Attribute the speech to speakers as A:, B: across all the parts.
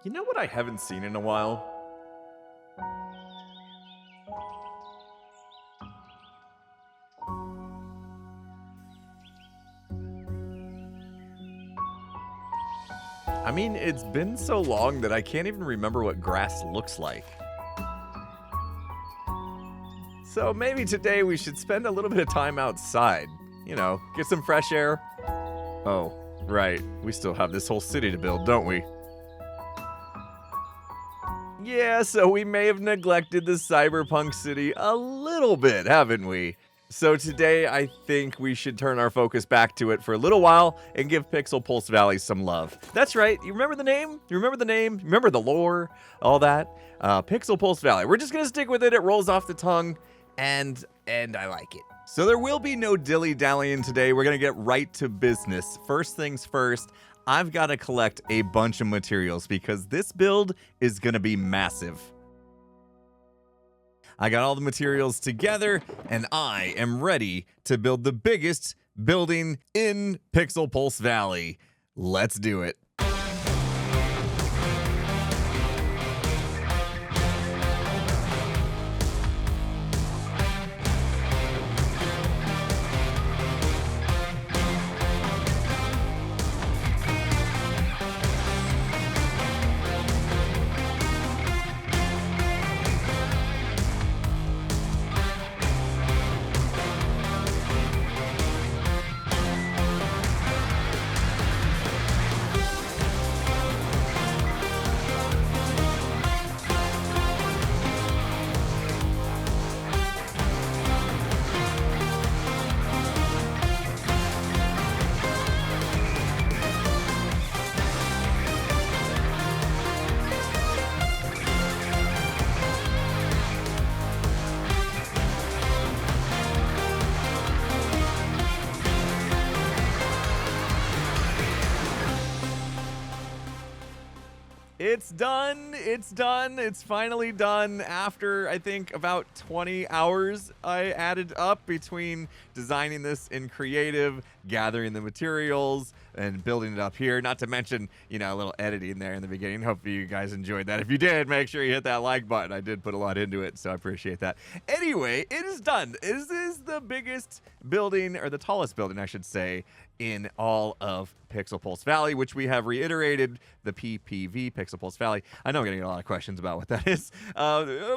A: You know what I haven't seen in a while? I mean, it's been so long that I can't even remember what grass looks like. So maybe today we should spend a little bit of time outside. You know, get some fresh air. Oh, right. We still have this whole city to build, don't we? Yeah, so we may have neglected the Cyberpunk city a little bit, haven't we? So today, I think we should turn our focus back to it for a little while and give Pixel Pulse Valley some love. That's right. You remember the name? You remember the name? Remember the lore? All that? Pixel Pulse Valley. We're just going to stick with it. It rolls off the tongue, and I like it. So there will be no dilly-dallying today. We're going to get right to business. First things first, I've got to collect a bunch of materials because this build is going to be massive. I got all the materials together, and I am ready to build the biggest building in Pixel Pulse Valley. Let's do it. It's done. It's done. It's finally done after, I think, about 20 hours I added up between designing this in creative, gathering the materials, and building it up here. Not to mention, you know, a little editing there in the beginning. Hopefully you guys enjoyed that. If you did, make sure you hit that like button. I did put a lot into it, so I appreciate that. Anyway, it is done. This is the biggest building, or the tallest building, I should say, in all of Pixel Pulse Valley, which we have reiterated, the PPV, Pixel Pulse Valley. I know I'm getting a lot of questions about what that is.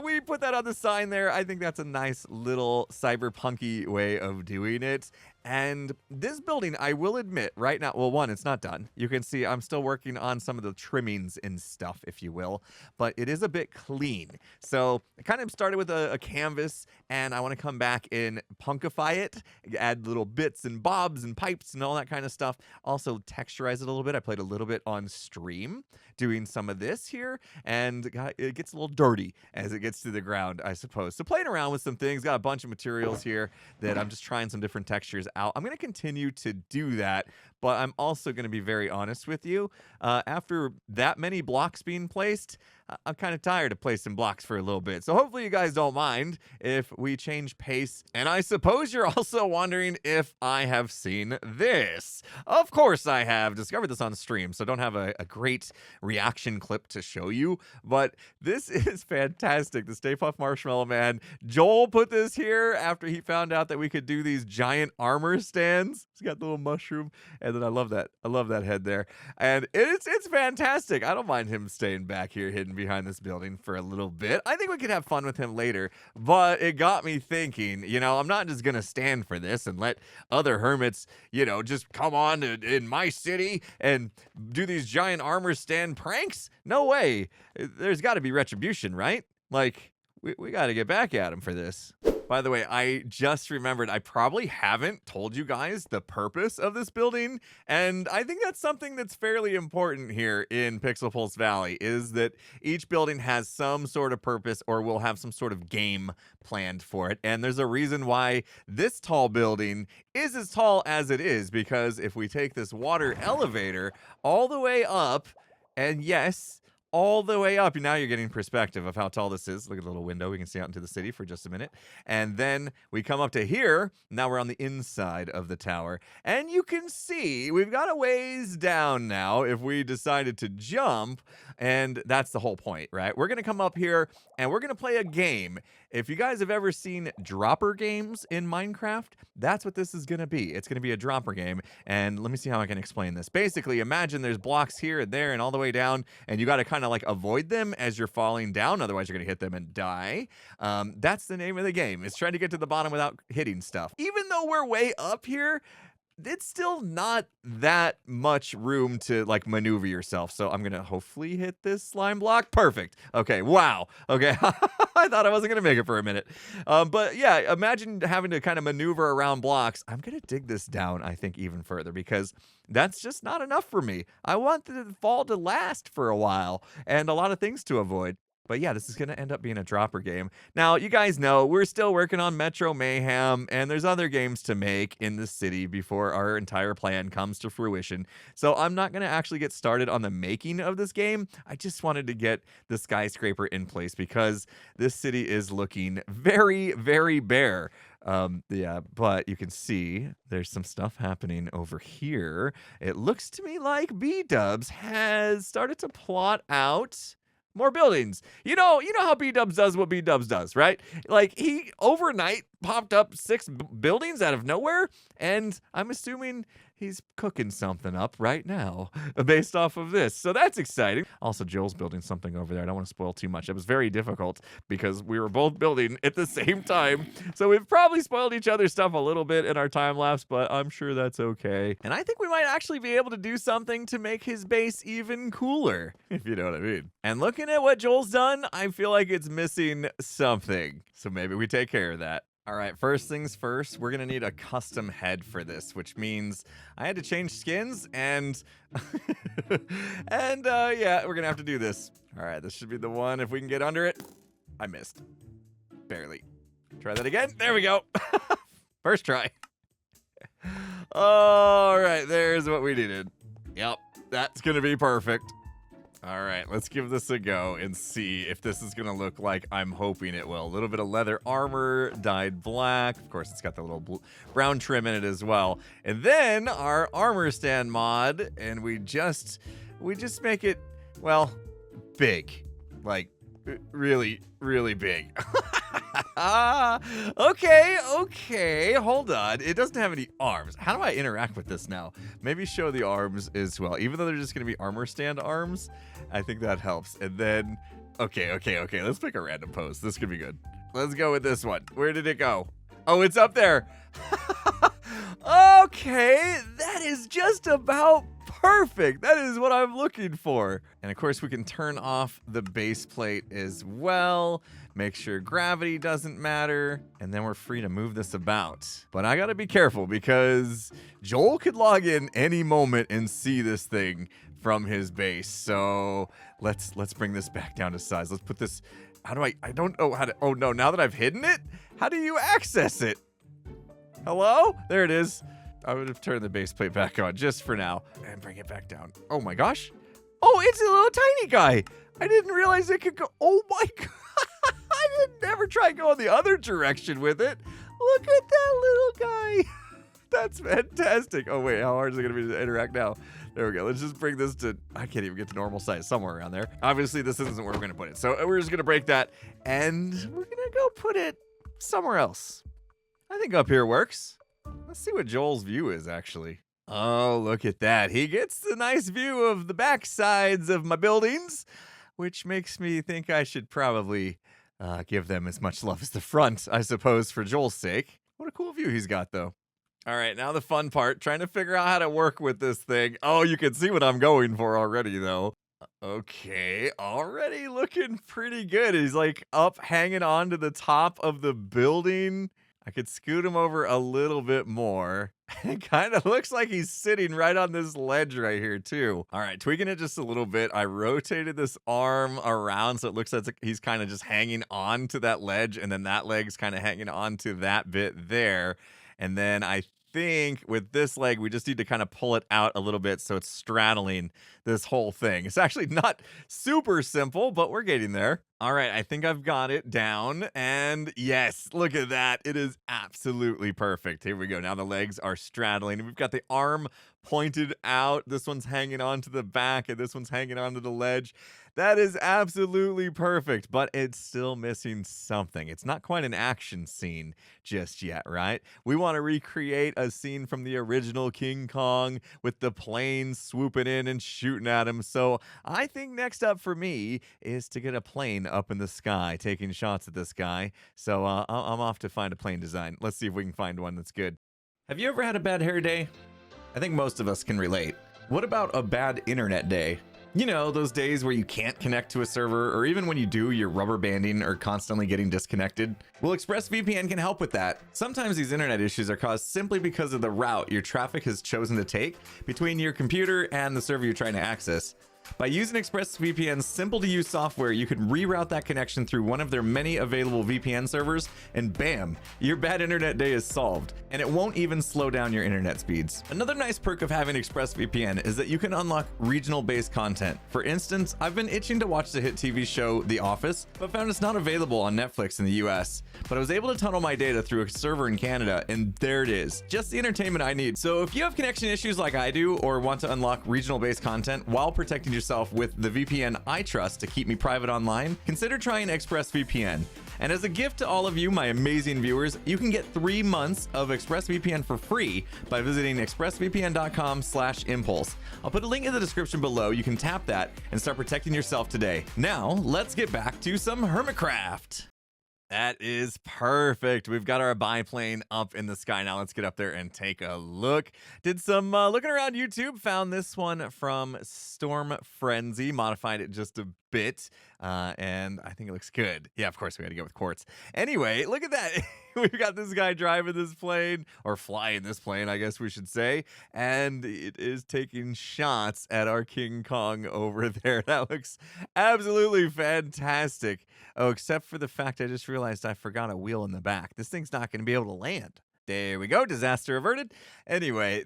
A: We put that on the sign there. I think that's a nice little cyberpunky way of doing it. And this building, I will admit right now, well, one, it's not done. You can see I'm still working on some of the trimmings and stuff, if you will, but it is a bit clean. So I kind of started with a canvas, and I want to come back and punkify it, add little bits and bobs and pipes and all that kind of stuff. Also texturize it a little bit. I played a little bit on stream doing some of this here, and it gets a little dirty as it gets to the ground, I suppose. So playing around with some things, got a bunch of materials here that I'm just trying some different textures out. I'm going to continue to do that, but I'm also going to be very honest with you. After that many blocks being placed, I'm kind of tired of placing blocks for a little bit. So hopefully you guys don't mind if we change pace. And I suppose you're also wondering if I have seen this. Of course I have discovered this on stream, so don't have a great reaction clip to show you. But this is fantastic. The Stay Puft Marshmallow Man. Joel put this here after he found out that we could do these giant armor stands. He's got the little mushroom, and then I love that. I love that head there. And it's fantastic. I don't mind him staying back here hidden behind this building for a little bit. I think we could have fun with him later, but it got me thinking, you know, I'm not just gonna stand for this and let other hermits, you know, just come on in my city and do these giant armor stand pranks. No way. There's got to be retribution, right? Like, we got to get back at him for this. By the way, I just remembered I probably haven't told you guys the purpose of this building, and I think that's something that's fairly important here in Pixel Pulse Valley, is that each building has some sort of purpose or will have some sort of game planned for it, and there's a reason why this tall building is as tall as it is, because if we take this water elevator all the way up, and yes, all the way up. Now you're getting perspective of how tall this is. Look at the little window. We can see out into the city for just a minute. And then we come up to here. Now we're on the inside of the tower. And you can see we've got a ways down now if we decided to jump. And that's the whole point, right? We're going to come up here and we're going to play a game. If you guys have ever seen dropper games in Minecraft, that's what this is going to be. It's going to be a dropper game. And let me see how I can explain this. Basically, imagine there's blocks here and there and all the way down, and you got to kind of like avoid them as you're falling down. Otherwise, you're going to hit them and die. That's the name of the game. It's trying to get to the bottom without hitting stuff. Even though we're way up here, it's still not that much room to like maneuver yourself. So I'm gonna hopefully hit this slime block. Perfect. Okay. Wow. Okay. I thought I wasn't gonna make it for a minute. But yeah, imagine having to kind of maneuver around blocks. I'm gonna dig this down, I think, even further because that's just not enough for me. I want the fall to last for a while and a lot of things to avoid. But yeah, this is going to end up being a dropper game. Now, you guys know we're still working on Metro Mayhem, and there's other games to make in the city before our entire plan comes to fruition. So I'm not going to actually get started on the making of this game. I just wanted to get the skyscraper in place because this city is looking very, very bare. Yeah, but you can see there's some stuff happening over here. It looks to me like B-Dubs has started to plot out more buildings. You know how B-Dubs does what B-Dubs does, right? Like, he overnight popped up 6 buildings out of nowhere, and I'm assuming he's cooking something up right now based off of this. So that's exciting. Also, Joel's building something over there. I don't want to spoil too much. It was very difficult because we were both building at the same time. So we've probably spoiled each other's stuff a little bit in our time lapse, but I'm sure that's okay. And I think we might actually be able to do something to make his base even cooler, if you know what I mean. And looking at what Joel's done, I feel like it's missing something. So maybe we take care of that. All right, first things first, we're going to need a custom head for this, which means I had to change skins and yeah, we're going to have to do this. All right, this should be the one if we can get under it. I missed. Barely. Try that again. There we go. First try. All right, there's what we needed. Yep, that's going to be perfect. All right, let's give this a go and see if this is going to look like I'm hoping it will. A little bit of leather armor, dyed black. Of course, it's got the little brown trim in it as well. And then our armor stand mod, and we just make it, well, big. Like, really, really big. Okay, hold on. It doesn't have any arms. How do I interact with this now? Maybe show the arms as well. Even though they're just going to be armor stand arms, I think that helps. And then, okay. Let's pick a random pose. This could be good. Let's go with this one. Where did it go? Oh, it's up there. Okay, that is just about perfect. That is what I'm looking for. And of course, we can turn off the base plate as well. Make sure gravity doesn't matter. And then we're free to move this about. But I gotta be careful because Joel could log in any moment and see this thing from his base. So let's bring this back down to size. Let's put this, how do I don't know how to, oh no, now that I've hidden it, how do you access it? Hello? There it is. I would have turned the base plate back on just for now and bring it back down. Oh my gosh. Oh, it's a little tiny guy. I didn't realize it could go. Oh my God. I didn't never try going the other direction with it. Look at that little guy. That's fantastic. Oh wait, how hard is it going to be to interact now? There we go. Let's just bring this to, I can't even get to normal size, somewhere around there. Obviously, this isn't where we're going to put it. So we're just going to break that and we're going to go put it somewhere else. I think up here works. Let's see what Joel's view is, actually. Oh, look at that. He gets the nice view of the back sides of my buildings, which makes me think I should probably give them as much love as the front, I suppose, for Joel's sake. What a cool view he's got, though. All right, now the fun part, trying to figure out how to work with this thing. Oh, you can see what I'm going for already, though. Okay, already looking pretty good. He's like up hanging on to the top of the building. I could scoot him over a little bit more. It kind of looks like he's sitting right on this ledge right here, too. All right, tweaking it just a little bit. I rotated this arm around so it looks like he's kind of just hanging on to that ledge, and then that leg's kind of hanging on to that bit there. And then I think with this leg, we just need to kind of pull it out a little bit so it's straddling this whole thing. It's actually not super simple, but we're getting there. All right, I think I've got it down. And yes, look at that. It is absolutely perfect. Here we go. Now the legs are straddling. We've got the arm pointed out. This one's hanging onto the back, and this one's hanging onto the ledge. That is absolutely perfect, but it's still missing something. It's not quite an action scene just yet, right? We want to recreate a scene from the original King Kong with the plane swooping in and shooting at him. So I think next up for me is to get a plane up in the sky, taking shots at this guy. So I'm off to find a plane design. Let's see if we can find one that's good. Have you ever had a bad hair day? I think most of us can relate. What about a bad internet day? You know, those days where you can't connect to a server, or even when you do, you're rubber banding or constantly getting disconnected. Well, ExpressVPN can help with that. Sometimes these internet issues are caused simply because of the route your traffic has chosen to take between your computer and the server you're trying to access. By using ExpressVPN's simple-to-use software, you can reroute that connection through one of their many available VPN servers, and bam, your bad internet day is solved, and it won't even slow down your internet speeds. Another nice perk of having ExpressVPN is that you can unlock regional-based content. For instance, I've been itching to watch the hit TV show The Office, but found it's not available on Netflix in the US. But I was able to tunnel my data through a server in Canada, and there it is. Just the entertainment I need. So if you have connection issues like I do, or want to unlock regional-based content while protecting yourself with the VPN I trust to keep me private online, consider trying ExpressVPN. And as a gift to all of you, my amazing viewers, you can get 3 months of ExpressVPN for free by visiting expressvpn.com/impulse. I'll put a link in the description below. You can tap that and start protecting yourself today. Now, let's get back to some Hermitcraft. That is perfect. We've got our biplane up in the sky. Now let's get up there and take a look. Did some looking around YouTube. Found this one from Storm Frenzy. Modified it just a bit. And I think it looks good. Yeah, of course we had to go with quartz. Anyway, look at that. We've got this guy driving this plane, or flying this plane, I guess we should say. And it is taking shots at our King Kong over there. That looks absolutely fantastic. Oh, except for the fact I just realized I forgot a wheel in the back. This thing's not going to be able to land. There we go. Disaster averted. Anyway,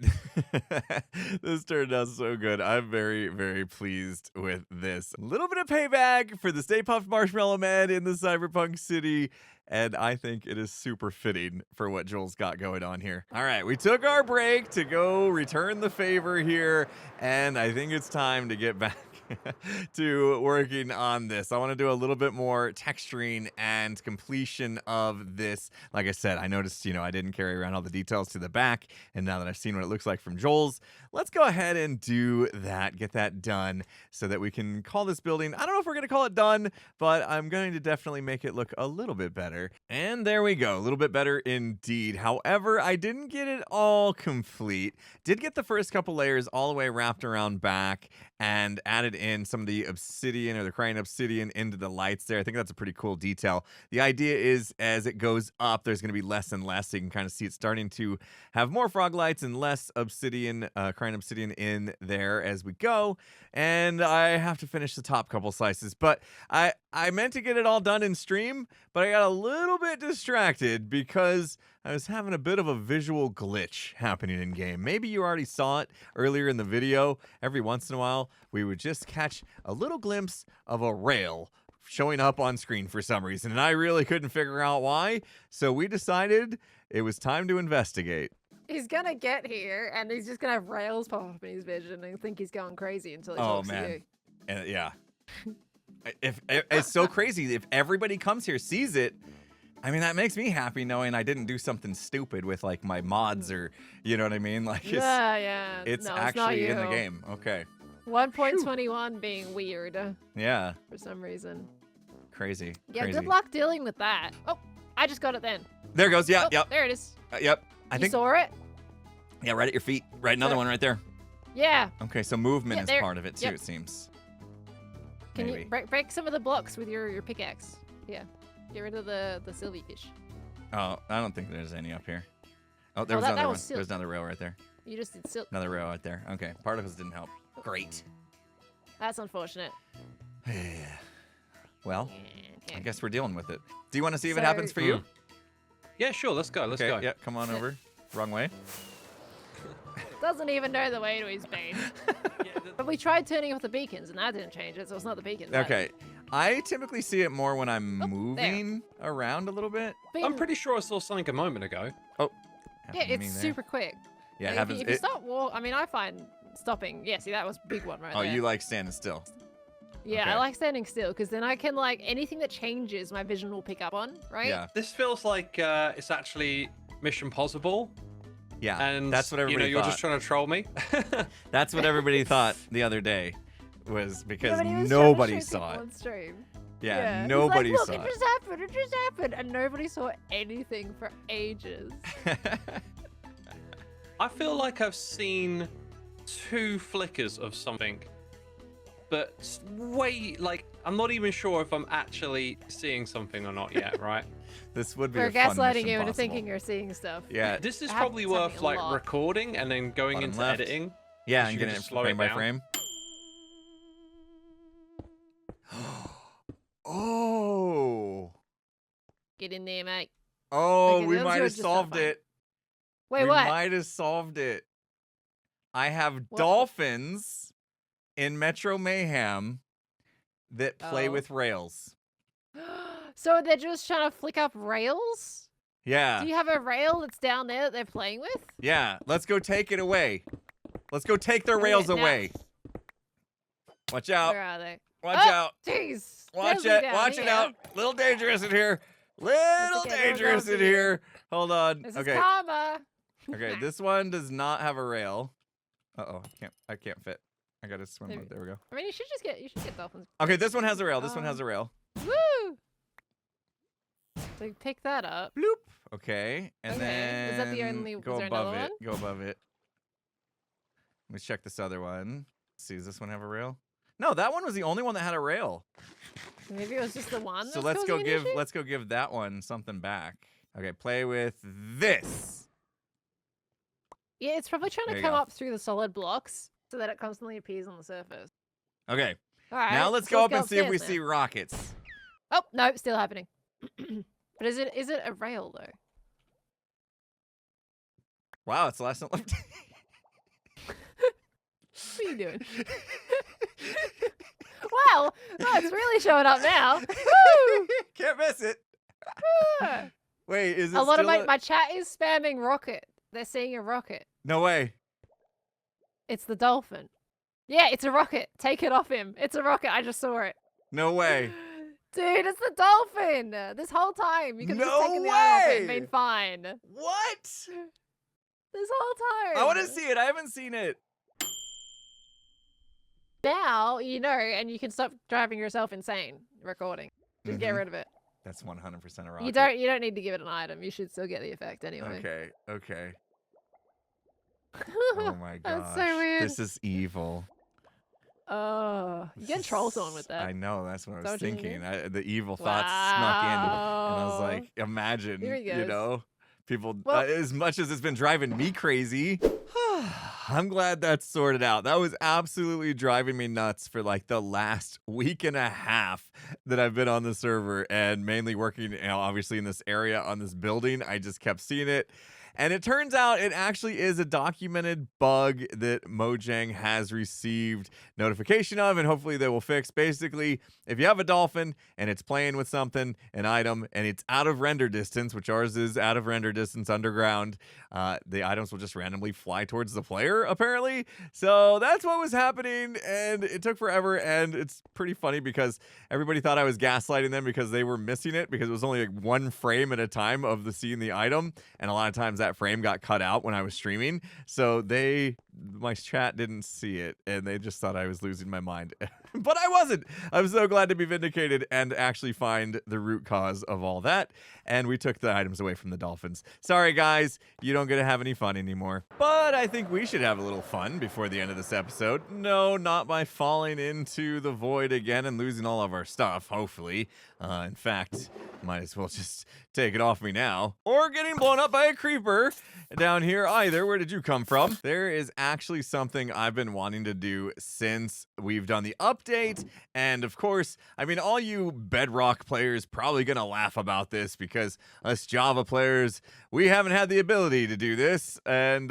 A: this turned out so good. I'm very, very pleased with this. A little bit of payback for the Stay Puft Marshmallow Man in the Cyberpunk city. And I think it is super fitting for what Joel's got going on here. All right, we took our break to go return the favor here. And I think it's time to get back to working on this. I want to do a little bit more texturing and completion of this. Like I said, I noticed, I didn't carry around all the details to the back. And now that I've seen what it looks like from Joel's, let's go ahead and do that, get that done so that we can call this building. I don't know if we're going to call it done, but I'm going to definitely make it look a little bit better. And there we go, a little bit better indeed. However, I didn't get it all complete. Did get the first couple layers all the way wrapped around back and added in some of the obsidian or the crying obsidian into the lights there. I think that's a pretty cool detail. The idea is as it goes up, there's going to be less and less. So you can kind of see it starting to have more frog lights and less obsidian, crying obsidian in there as we go. And I have to finish the top couple slices, but I meant to get it all done in stream, but I got a little bit distracted because I was having a bit of a visual glitch happening in game. Maybe you already saw it earlier in the video. Every once in a while, we would just catch a little glimpse of a rail showing up on screen for some reason, and I really couldn't figure out why, so we decided it was time to investigate.
B: He's gonna get here, and he's just gonna have rails pop up in his vision and think he's going crazy until he talks to you.
A: And yeah. If it's so crazy, if everybody comes here, sees it, I mean, that makes me happy knowing I didn't do something stupid with like my mods or, you know what I mean? Like it's, it's actually in the game. Okay.
B: 1.21 being weird.
A: Yeah.
B: For some reason.
A: Crazy.
B: Yeah,
A: crazy.
B: good luck dealing with that. Oh, I just got it then.
A: There it goes. Yeah, yep.
B: There it is.
A: Yep. I
B: think you saw it?
A: Yeah, right at your feet. Right, another one right there.
B: Yeah.
A: Okay, so movement is part of it too, it seems.
B: Can you break some of the blocks with your pickaxe? Yeah. Get rid of the silverfish.
A: Oh, I don't think there's any up here. Oh, there was another one. There's another rail right there.
B: You just did silk.
A: Another rail right there. Okay, particles didn't help. Great.
B: That's unfortunate.
A: Well, I guess we're dealing with it. Do you want to see if it happens for you?
C: Yeah, sure. Let's go. Let's go.
A: Yeah, come on over. Wrong way.
B: Doesn't even know the way to his base. But we tried turning off the beacons, and that didn't change it, so it's not the beacons.
A: Okay. I typically see it more when I'm moving around a little bit.
C: I'm pretty sure I saw something a moment ago.
A: Oh.
B: Yeah, it's super quick.
A: Yeah,
B: like, if you stop I mean, I find stopping. Yeah, see, that was a big one right there.
A: Oh, you like standing still?
B: Yeah,
A: okay.
B: I like standing still because then I can anything that changes, my vision will pick up on, right?
A: Yeah.
C: This feels like it's actually Mission Possible.
A: Yeah,
C: and
A: that's what everybody
C: you're
A: thought.
C: just trying to troll me.
A: That's what everybody thought the other day, was because
B: was
A: nobody saw it.
B: On stream.
A: Yeah, nobody
B: Look,
A: saw it.
B: It just happened, and nobody saw anything for ages.
C: I feel like I've seen 2 flickers of something, but I'm not even sure if I'm actually seeing something or not yet, right?
A: This would be
B: We're
A: a fun
B: gaslighting
A: Mission
B: you into
A: Possible.
B: thinking you're seeing stuff.
A: Yeah.
C: This is probably worth recording and then going
A: Bottom
C: into
A: left.
C: editing.
A: Yeah, and getting it
C: slow
A: frame by
C: down.
A: frame. Oh.
B: Get in there, mate.
A: Oh,
B: Okay,
A: we
B: those
A: might
B: were
A: have
B: just
A: solved
B: not fun.
A: it.
B: Wait,
A: we
B: what?
A: might have solved it. I have
B: What?
A: dolphins in Metro Mayhem that play
B: Oh.
A: with rails.
B: So they're just trying to flick up rails?
A: Yeah.
B: Do you have a rail that's down there that they're playing with?
A: Yeah. Let's go take it away. Let's go take their
B: Okay,
A: rails
B: now-
A: away. Watch out.
B: Where are they?
A: Watch
B: Oh,
A: out.
B: Jeez.
A: Watch
B: There's
A: it.
B: them down
A: Watch it
B: here.
A: out. Little dangerous in here. Little
B: okay, we'll
A: dangerous
B: go
A: in
B: for you.
A: here. Hold on.
B: This
A: Okay.
B: is karma.
A: Okay, this one does not have a rail. Uh-oh, I can't fit. I gotta swim
B: There
A: mode. There we go.
B: I mean, you should get dolphins.
A: Okay, this one has a rail. This one has a rail.
B: Woo! So you pick that up.
A: Bloop. Okay, and
B: Okay,
A: then
B: is that the only-
A: go
B: was there
A: above
B: another
A: it. Go above it. Let's check this other one. Let's see, does this one have a rail? No, that one was the only one that had a rail.
B: Maybe it was just the one.
A: So
B: that's causing an issue?
A: let's go give that one something back. Okay, play with this.
B: Yeah, it's probably trying
A: There
B: to
A: you
B: come
A: go.
B: up through the solid blocks so that it constantly appears on the surface.
A: Okay,
B: All right.
A: now let's
B: so
A: go up and see if we
B: upstairs
A: see
B: then.
A: rockets.
B: Oh no, still happening. But is it a rail though?
A: Wow, it's the last one left.
B: What are you doing? Wow, no, it's really showing up now. Woo!
A: Can't miss it.
B: Ah.
A: Wait, is it
B: A lot of
A: still
B: my chat is spamming rocket. They're seeing a rocket.
A: No way.
B: It's the dolphin. Yeah, it's a rocket. Take it off him. It's a rocket. I just saw it.
A: No way.
B: Dude, it's the dolphin. This whole time. You could have
A: No
B: just taken the eye off it and
A: way!
B: been fine.
A: What?
B: This whole time.
A: I want to see it. I haven't seen it.
B: Now, you know, and you can stop driving yourself insane recording. Just get
A: Mhm.
B: rid of it.
A: That's 100% a rocket.
B: You don't need to give it an item. You should still get the effect anyway.
A: Okay, okay. Oh my gosh.
B: That's so weird.
A: This is evil.
B: Oh, you can troll someone with that.
A: I know, that's what I
B: Is that
A: was
B: what you
A: thinking.
B: mean?
A: The evil thoughts snuck in. And I was
B: Wow.
A: like, imagine,
B: Here he
A: you
B: goes.
A: know, people,
B: Well-
A: as much as it's been driving me crazy, I'm glad that's sorted out. That was absolutely driving me nuts for like the last week and a half that I've been on the server and mainly working, you know, obviously in this area on this building. I just kept seeing it. And it turns out it actually is a documented bug that Mojang has received notification of, and hopefully they will fix. Basically, if you have a dolphin and it's playing with something, an item, and it's out of render distance, which ours is out of render distance underground, the items will just randomly fly towards the player, apparently. So that's what was happening, and it took forever, and it's pretty funny because everybody thought I was gaslighting them because they were missing it because it was only like one frame at a time of seeing the item, and a lot of times that frame got cut out when I was streaming. So my chat didn't see it, and they just thought I was losing my mind. But I wasn't. I'm so glad to be vindicated and actually find the root cause of all that. And we took the items away from the dolphins. Sorry, guys. You don't get to have any fun anymore. But I think we should have a little fun before the end of this episode. No, not by falling into the void again and losing all of our stuff, hopefully. In fact, might as well just take it off me now. Or getting blown up by a creeper down here either. Where did you come from? There is actually something I've been wanting to do since we've done the update. And of course, I mean, all you Bedrock players probably gonna laugh about this because us Java players, we haven't had the ability to do this. And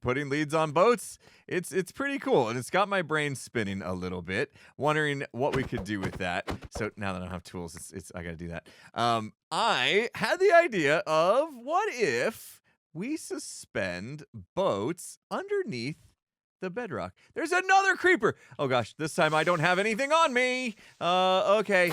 A: putting leads on boats, it's pretty cool. And it's got my brain spinning a little bit, wondering what we could do with that. So now that I don't have tools, I gotta do that. I had the idea of what if we suspend boats underneath the bedrock. There's another creeper. Oh gosh, this time I don't have anything on me. Okay,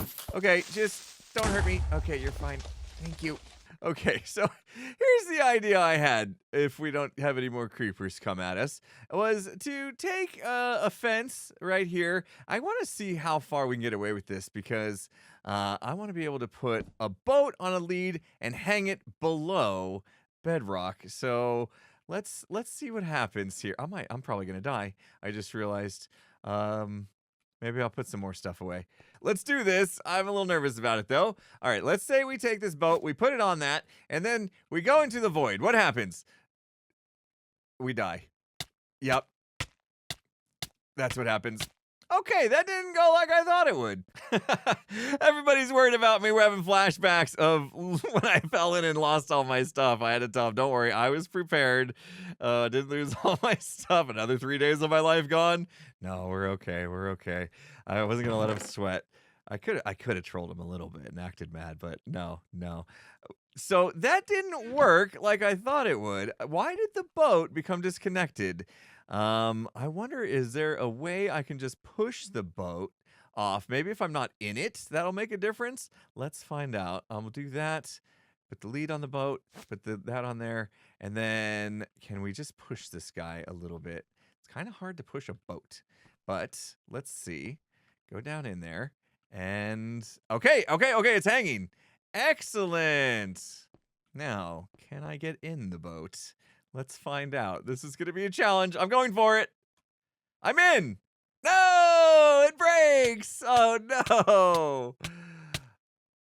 A: just don't hurt me. Okay, you're fine. Thank you. Okay, so here's the idea I had if we don't have any more creepers come at us, was to take a fence right here. I want to see how far we can get away with this because I want to be able to put a boat on a lead and hang it below bedrock. So let's see what happens here. I'm probably gonna die. I just realized. Maybe I'll put some more stuff away. Let's do this. I'm a little nervous about it though. All right, let's say we take this boat, we put it on that, and then we go into the void. What happens? We die. Yep. That's what happens. Okay, that didn't go like I thought it would. Everybody's worried about me. We're having flashbacks of when I fell in and lost all my stuff. I had to tell them, don't worry, I was prepared. Didn't lose all my stuff. Another 3 days of my life gone. No, we're okay. We're okay. I wasn't gonna let him sweat. I could have trolled him a little bit and acted mad, but no. So that didn't work like I thought it would. Why did the boat become disconnected? I wonder, is there a way I can just push the boat off? Maybe if I'm not in it, that'll make a difference. Let's find out. We'll do that. Put the lead on the boat, put that on there, and then can we just push this guy a little bit? It's kind of hard to push a boat, but let's see. Go down in there, and okay, it's hanging. Excellent. Now, can I get in the boat? Let's find out. This is going to be a challenge. I'm going for it. I'm in. No, it breaks. Oh, no.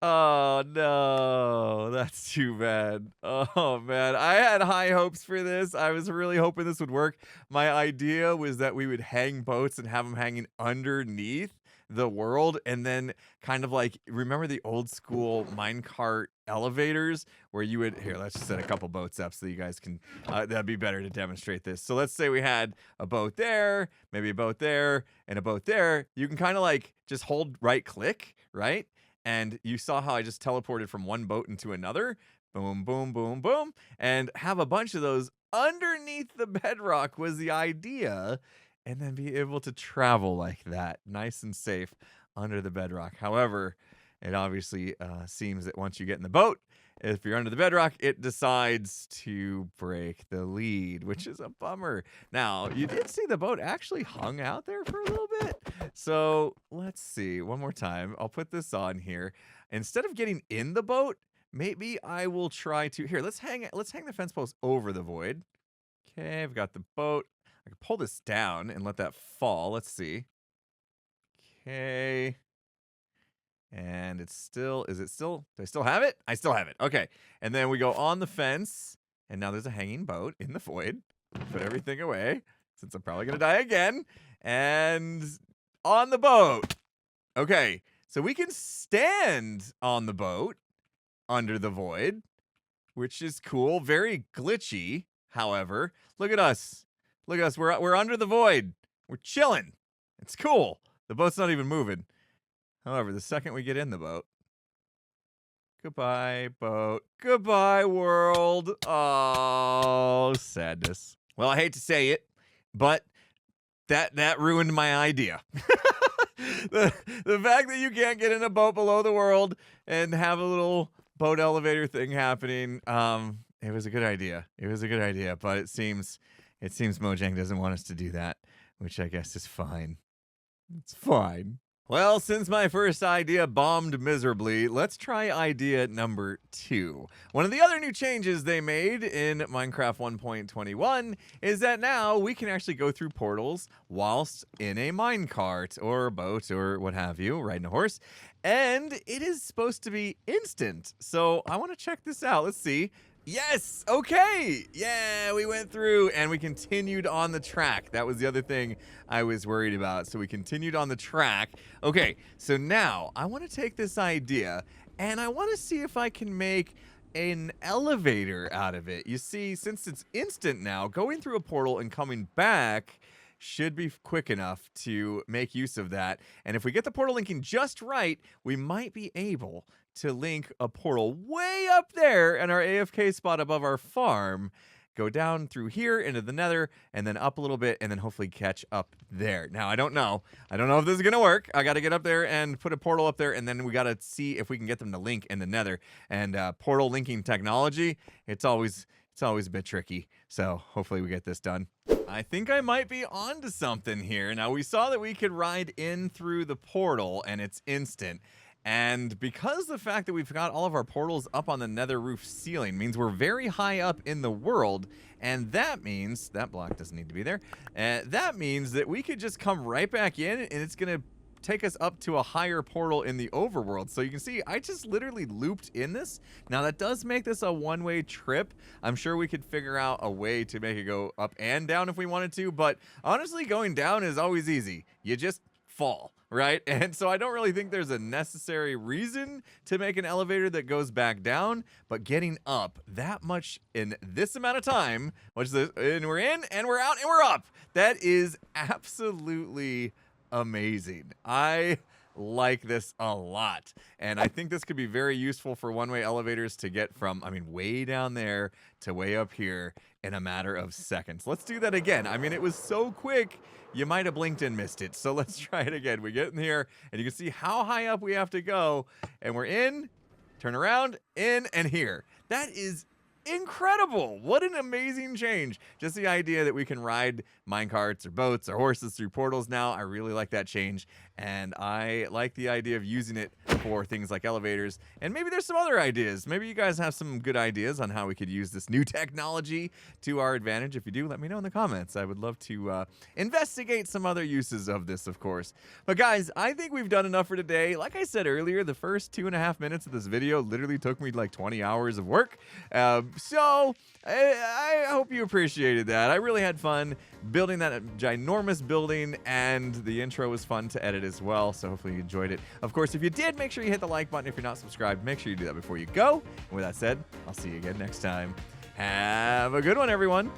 A: Oh, no. That's too bad. Oh, man. I had high hopes for this. I was really hoping this would work. My idea was that we would hang boats and have them hanging underneath the world, and then kind of like, remember the old school minecart elevators where you would, here, let's just set a couple boats up so you guys can, that'd be better to demonstrate this. So let's say we had a boat there, maybe a boat there, and a boat there. You can kind of like just hold right click, right? And you saw how I just teleported from one boat into another. Boom, boom, boom, boom. And have a bunch of those underneath the bedrock was the idea. And then be able to travel like that, nice and safe under the bedrock. However, it obviously seems that once you get in the boat, if you're under the bedrock, it decides to break the lead, which is a bummer. Now, you did see the boat actually hung out there for a little bit. So let's see, one more time. I'll put this on here. Instead of getting in the boat, maybe I will try to, here, let's hang the fence post over the void. Okay, I've got the boat. I can pull this down and let that fall. Let's see. Okay. And it's still, do I still have it? I still have it. Okay. And then we go on the fence. And now there's a hanging boat in the void. Put everything away since I'm probably going to die again. And on the boat. Okay. So we can stand on the boat under the void, which is cool. Very glitchy, however. Look at us. Look at us. We're under the void. We're chilling. It's cool. The boat's not even moving. However, the second we get in the boat, goodbye, boat. Goodbye, world. Oh, sadness. Well, I hate to say it, but that ruined my idea. the fact that you can't get in a boat below the world and have a little boat elevator thing happening, it was a good idea. It was a good idea, but it seems Mojang doesn't want us to do that, which I guess is fine. It's fine. Well, since my first idea bombed miserably, let's try idea number 2. One of the other new changes they made in Minecraft 1.21 is that now we can actually go through portals whilst in a minecart or a boat or what have you, riding a horse. And it is supposed to be instant. So I want to check this out. Let's see. Yes. Okay. Yeah, we went through and we continued on the track. That was the other thing I was worried about. So we continued on the track. Okay, so now I want to take this idea and I want to see if I can make an elevator out of it. You see, since it's instant now, going through a portal and coming back should be quick enough to make use of that. And if we get the portal linking just right, we might be able to link a portal way up there in our AFK spot above our farm, go down through here into the nether, and then up a little bit, and then hopefully catch up there. Now, I don't know if this is going to work. I got to get up there and put a portal up there, and then we got to see if we can get them to link in the nether. And portal linking technology, it's always a bit tricky. So hopefully we get this done. I think I might be onto something here. Now, we saw that we could ride in through the portal, and it's instant. And because the fact that we've got all of our portals up on the nether roof ceiling means we're very high up in the world, and that means that block doesn't need to be there. That means that we could just come right back in, and it's going to take us up to a higher portal in the overworld. So you can see I just literally looped in this. Now that does make this a one-way trip. I'm sure we could figure out a way to make it go up and down if we wanted to, but honestly going down is always easy. You just fall, right? And so I don't really think there's a necessary reason to make an elevator that goes back down, but getting up that much in this amount of time, which is, and we're in and we're out and we're up, that is absolutely amazing. I like this a lot, and I think this could be very useful for one-way elevators to get from, I mean, way down there to way up here in a matter of seconds. Let's do that again. I mean, it was so quick, you might have blinked and missed it. So let's try it again. We get in here, and you can see how high up we have to go, and we're in, turn around, in, and here. That is incredible. What an amazing change. Just the idea that we can ride minecarts or boats or horses through portals now. I really like that change, and I like the idea of using it for things like elevators. And maybe there's some other ideas. Maybe you guys have some good ideas on how we could use this new technology to our advantage. If you do, let me know in the comments. I would love to investigate some other uses of this, of course. But guys, I think we've done enough for today. Like I said earlier, the first 2.5 minutes of this video literally took me like 20 hours of work. So I hope you appreciated that. I really had fun building that ginormous building, and the intro was fun to edit as well, so hopefully you enjoyed it. Of course, if you did, make sure you hit the like button. If you're not subscribed, make sure you do that before you go. And with that said, I'll see you again next time. Have a good one, everyone.